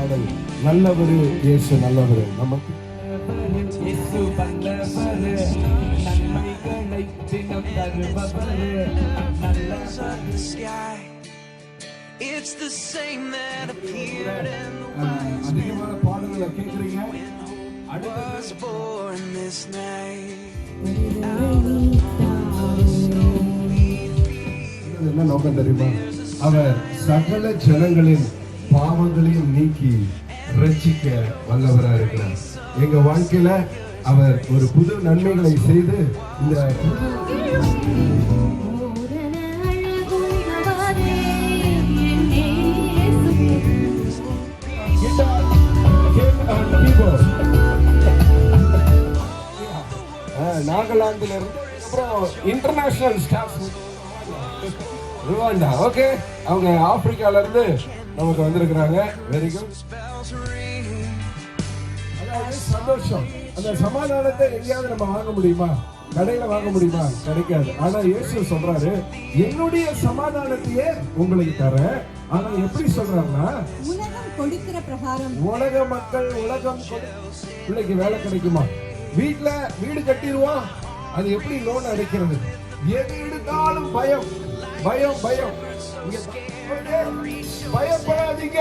பாடல். நல்லவரு இயேசு நல்லவரு. நமக்கு இயேசு வல்லவரு, நன்மைகளை தினம் தருபவரு, It's the same that appeared in the அதிகமான பாடல்களை கேட்குறீங்க. was born this night. என்ன நோக்கம் தெரியுமா? அவர் சகல ஜனங்களின் பாவங்களையும் நீக்கி ரட்சிக்க வல்லவராக இருக்கிறார். எங்க வாழ்க்கையில அவர் ஒரு புது நன்மைகளை செய்து இந்த நாகாலாந்துல இருந்து அப்புறம் இன்டர்நேஷனல் ஸ்டாஃப் ருவாண்டா. ஓகே, அவங்க ஆப்பிரிக்கால இருந்து நமக்கு வந்திருக்கிறாங்க. Very good. அதாவது சந்தோஷம். அந்த சமாதானத்தை எங்கேயாவது நம்ம வாங்க முடியுமா? கடையில வாங்க முடியுமா? கிடைக்காது. ஆனா இயேசு சொல்றாரு, என்னுடைய சமாதானத்தையே உங்களுக்கு தரேன். ஆனா எப்படி சொல்றாருன்னா, உலகம் கொடுக்கிற பிரகாரம். உலக மக்கள் உலகம் பிள்ளைக்கு வேலை கிடைக்குமா? வீட்டுல வீடு கட்டிடுவோம், அது எப்படி லோன் அடைக்கிறது? எது எடுத்தாலும் பயம் பயம் பயம். பயப்படாதீங்க.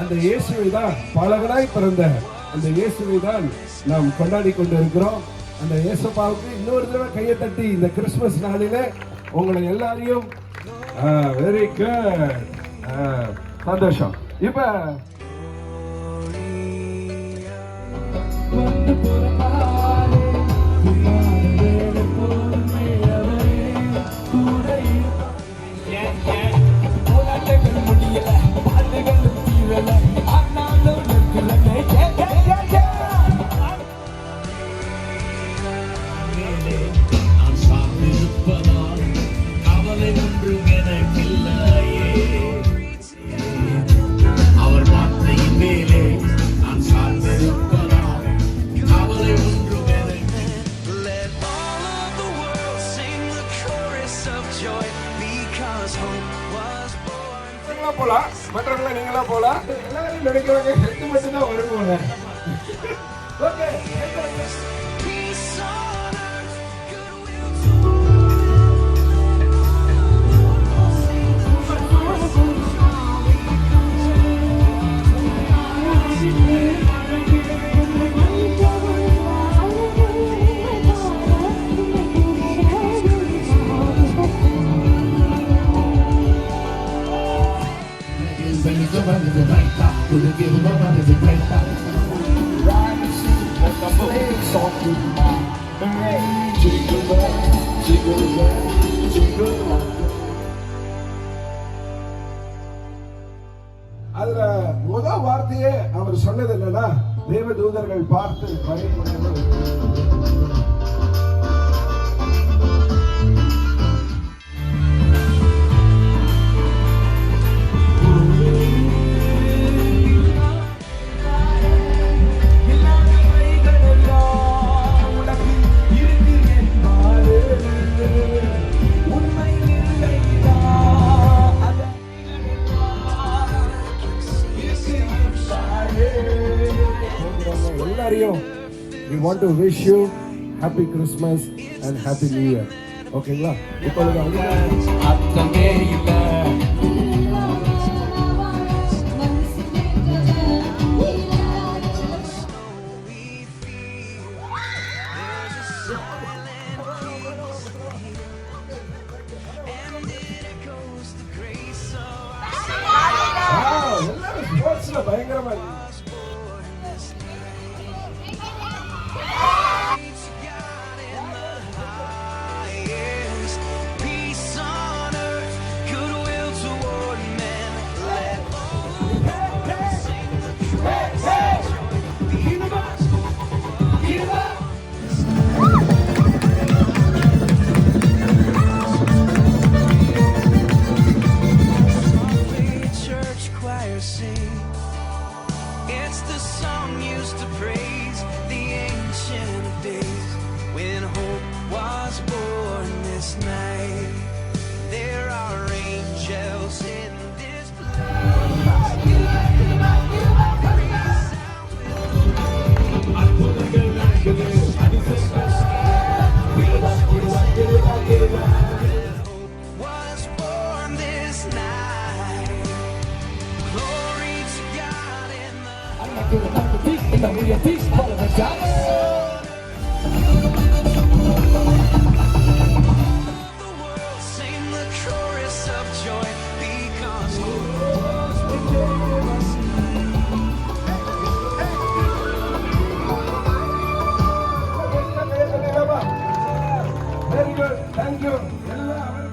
அந்த இயேசுவை தான் பலகளாய் பிறந்த அந்த இயேசுவை தான் நாம் கொண்டாடி கொண்டு இருக்கிறோம். அந்த இயேசுப்பாவுக்கு இன்னொரு தடவை கையை தட்டி இந்த கிறிஸ்துமஸ் நாளிலே உங்களை எல்லாரையும் வெரி குட் சந்தோஷம். இப்ப போலாம், மற்றவங்கள நீங்களா போலாம். எல்லாரும் நினைக்கிறாங்க ஹெல்த் மட்டும் தான் வரும் போல. ஓகே, அதுல முதல் வார்த்தையே அவர் சொன்னது என்னன்னா, தேவதூதர்கள் பார்த்து பயப்படுங்கள். We want to wish you happy Christmas and happy New Year. ஓகேங்களா? இப்பொழுது அர்த்தமே இல்ல. எல்லாரும் ஸ்போர்ட்ஸ்ல பயங்கரமா night. There are angels in this was born this night. Glory to God in the world. Sing the chorus of joy because very good, thank you எல்லாரும்.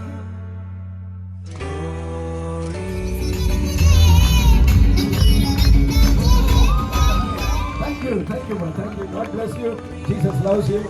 Thank you, thank you, man. Thank you. God bless you. Jesus loves you.